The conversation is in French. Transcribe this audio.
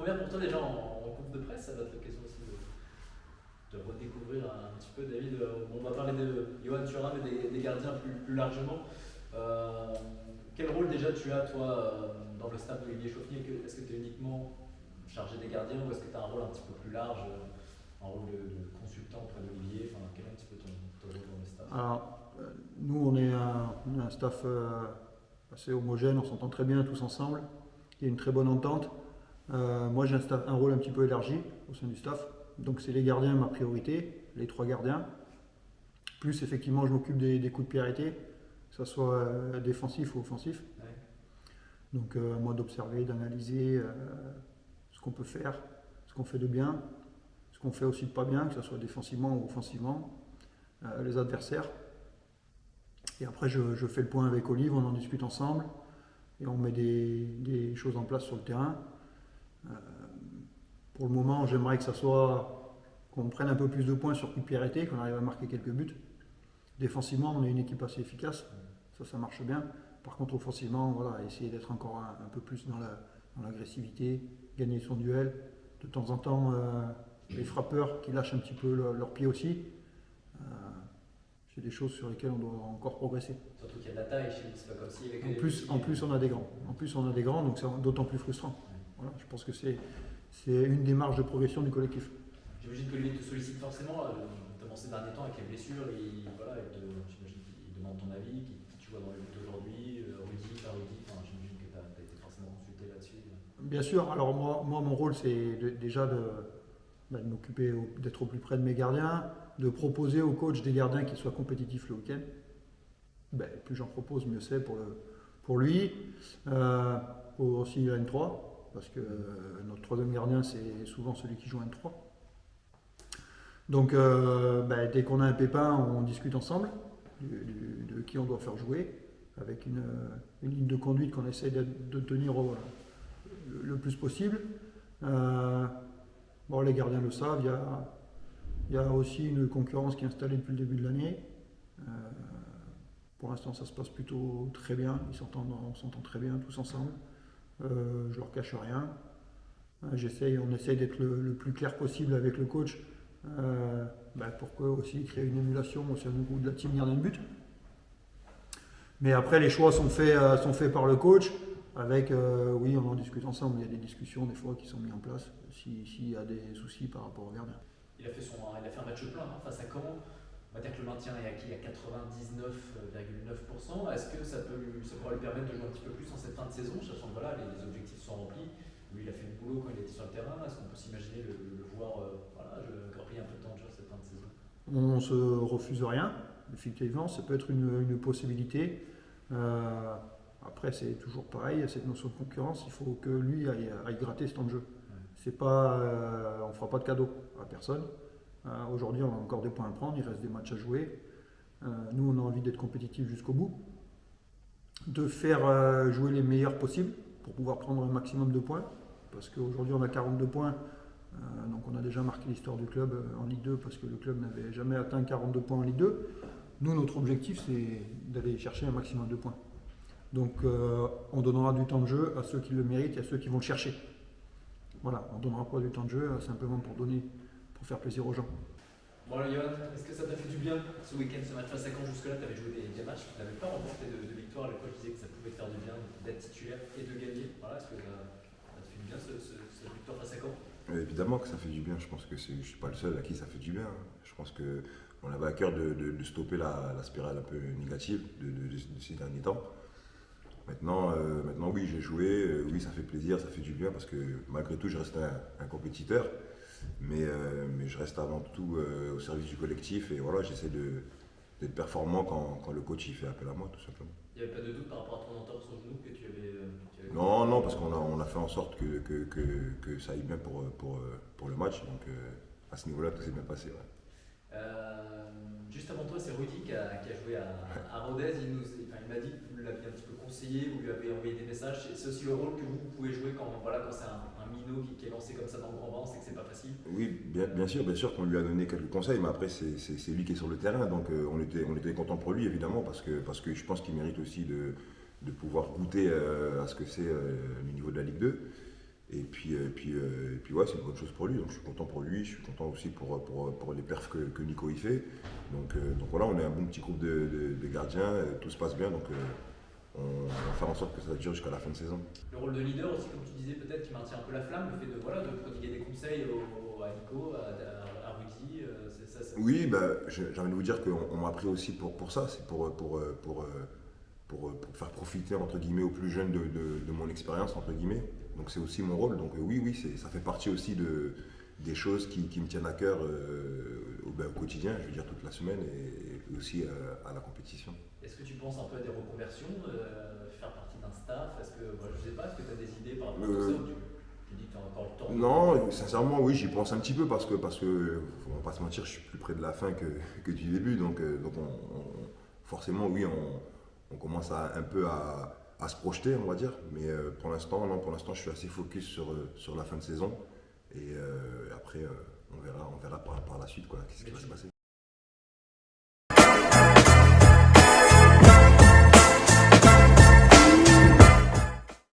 première pour toi déjà en conf de presse, ça va être l'occasion aussi de redécouvrir un petit peu David. On va parler de Johan Thuram et des gardiens plus largement. Quel rôle déjà tu as toi dans le staff d'Olivier Chaufnier? Est-ce que tu es uniquement chargé des gardiens ou est-ce que tu as un rôle un petit peu plus large, un rôle de consultant auprès d'Olivier? Enfin, quel est un petit peu ton rôle dans le staff? Alors, nous, on est un staff assez homogène, on s'entend très bien tous ensemble. Il y a une très bonne entente. Moi, j'ai un rôle un petit peu élargi au sein du staff. Donc, c'est les gardiens ma priorité, les 3 gardiens. Plus, effectivement, je m'occupe des coups de pied arrêtés, que ce soit défensif ou offensif. Ouais. Donc, à moi d'observer, d'analyser ce qu'on peut faire, ce qu'on fait de bien, ce qu'on fait aussi de pas bien, que ce soit défensivement ou offensivement, les adversaires. Et après, je fais le point avec Olive, on en discute ensemble et on met des choses en place sur le terrain. Pour le moment, j'aimerais que ça soit qu'on prenne un peu plus de points sur coup de pied arrêté, qu'on arrive à marquer quelques buts. Défensivement, on est une équipe assez efficace, ça marche bien. Par contre, offensivement, voilà, essayer d'être encore un peu plus dans l'agressivité, gagner son duel. De temps en temps, les frappeurs qui lâchent un petit peu leur pied aussi. C'est des choses sur lesquelles on doit encore progresser. Surtout qu'il y a de la taille chez lui, c'est pas comme si avec En plus, on a des grands. En plus, on a des grands, donc c'est d'autant plus frustrant. Voilà, je pense que c'est une démarche de progression du collectif. J'imagine que lui te sollicite forcément, notamment ces derniers temps avec les blessures. J'imagine qu'il demande ton avis, qui tu vois dans le but aujourd'hui, Rudy, pas Rudy. Enfin, j'imagine que tu as été forcément consulté là-dessus. Bien sûr, alors moi mon rôle, c'est déjà de m'occuper, d'être au plus près de mes gardiens, de proposer au coach des gardiens qui soient compétitifs le week-end. Plus j'en propose, mieux c'est pour lui. Aussi la N3, parce que notre 3e gardien, c'est souvent celui qui joue N3. Donc dès qu'on a un pépin, on discute ensemble de qui on doit faire jouer, avec une ligne de conduite qu'on essaie de tenir le plus possible. Les gardiens le savent, il y a aussi une concurrence qui est installée depuis le début de l'année. Pour l'instant, ça se passe plutôt très bien, on s'entend très bien tous ensemble. Je leur cache rien. On essaye d'être le plus clair possible avec le coach pour aussi créer une émulation au sein de la team gardien de but. Mais après, les choix sont faits par le coach. Avec, oui, on en discute ensemble. Il y a des discussions des fois qui sont mises en place s'il y a des soucis par rapport au gardien. Il a fait un match plein face à Caen. On va dire que le maintien est acquis à 99,9%. Est-ce que ça pourra lui permettre de jouer un petit peu plus en cette fin de saison, sachant que voilà, les objectifs sont remplis? Lui, il a fait le boulot quand il était sur le terrain. Est-ce qu'on peut s'imaginer le voir grappiller un peu de temps de jeu cette fin de saison? On ne se refuse rien, effectivement. Ça peut être une possibilité. Après, c'est toujours pareil, il y a cette notion de concurrence. Il faut que lui aille gratter ce temps de jeu. C'est pas, on ne fera pas de cadeau à personne. Aujourd'hui, on a encore des points à prendre, il reste des matchs à jouer. Nous, on a envie d'être compétitifs jusqu'au bout, de faire jouer les meilleurs possibles pour pouvoir prendre un maximum de points. Parce qu'aujourd'hui, on a 42 points, donc on a déjà marqué l'histoire du club en Ligue 2 parce que le club n'avait jamais atteint 42 points en Ligue 2. Nous, notre objectif, c'est d'aller chercher un maximum de points. Donc, on donnera du temps de jeu à ceux qui le méritent et à ceux qui vont le chercher. Voilà, on ne donnera pas du temps de jeu simplement pour faire plaisir aux gens. Bon alors Johan, est-ce que ça t'a fait du bien ce week-end, ce match face à Caen? Jusque-là, tu avais joué des matchs, tu n'avais pas remporté de victoire. Le coach disait que ça pouvait te faire du bien d'être titulaire et de gagner. Voilà, est-ce que ça te fait du bien cette victoire face à Caen? Évidemment que ça fait du bien, je pense que je ne suis pas le seul à qui ça fait du bien. Je pense qu'on avait à cœur de stopper la spirale un peu négative de ces derniers temps. Maintenant, oui, j'ai joué, oui, ça fait plaisir, ça fait du bien parce que malgré tout, je reste un compétiteur, mais je reste avant tout au service du collectif et voilà, j'essaie d'être performant quand le coach il fait appel à moi, tout simplement. Il n'y avait pas de doute par rapport à ton entorse au genou que tu avais Non, parce qu'on a fait en sorte que ça aille bien pour le match, donc à ce niveau-là, tout s'est bien passé. Ouais. Juste avant toi, c'est Rudy qui a joué à Rodez. Il m'a dit que vous l'aviez un petit peu conseillé, vous lui avez envoyé des messages. C'est aussi le rôle que vous pouvez jouer quand c'est un minot qui est lancé comme ça dans le grand bain, c'est que c'est pas facile. Oui, bien sûr qu'on lui a donné quelques conseils, mais après c'est lui qui est sur le terrain, donc on était content pour lui évidemment parce que je pense qu'il mérite aussi de pouvoir goûter à ce que c'est le niveau de la Ligue 2. Et puis ouais, c'est une bonne chose pour lui. Donc je suis content pour lui, je suis content aussi pour les perfs que Nico y fait. Donc voilà, on est un bon petit groupe de gardiens, tout se passe bien. Donc on va faire en sorte que ça dure jusqu'à la fin de saison. Le rôle de leader aussi, comme tu disais, peut-être qui maintient un peu la flamme, le fait de prodiguer des conseils à Nico, à Rudy, ça. Oui, j'ai envie de vous dire qu'on m'a pris aussi pour ça, c'est pour faire profiter entre guillemets aux plus jeunes de mon expérience entre guillemets. Donc c'est aussi mon rôle. Donc oui, ça fait partie aussi des choses qui me tiennent à cœur au quotidien, je veux dire toute la semaine et aussi à la compétition. Est-ce que tu penses un peu à des reconversions, faire partie d'un staff? Est-ce que, je sais pas, est-ce que tu as des idées par rapport à tout ça ou tu dis que tu as encore le temps? Non, sincèrement, oui, j'y pense un petit peu parce que on va pas se mentir, je suis plus près de la fin que du début. Donc forcément, oui, on commence un peu à se projeter, on va dire. Mais pour l'instant, je suis assez focus sur la fin de saison. Et après, on verra par la suite, qu'est-ce qui va se passer.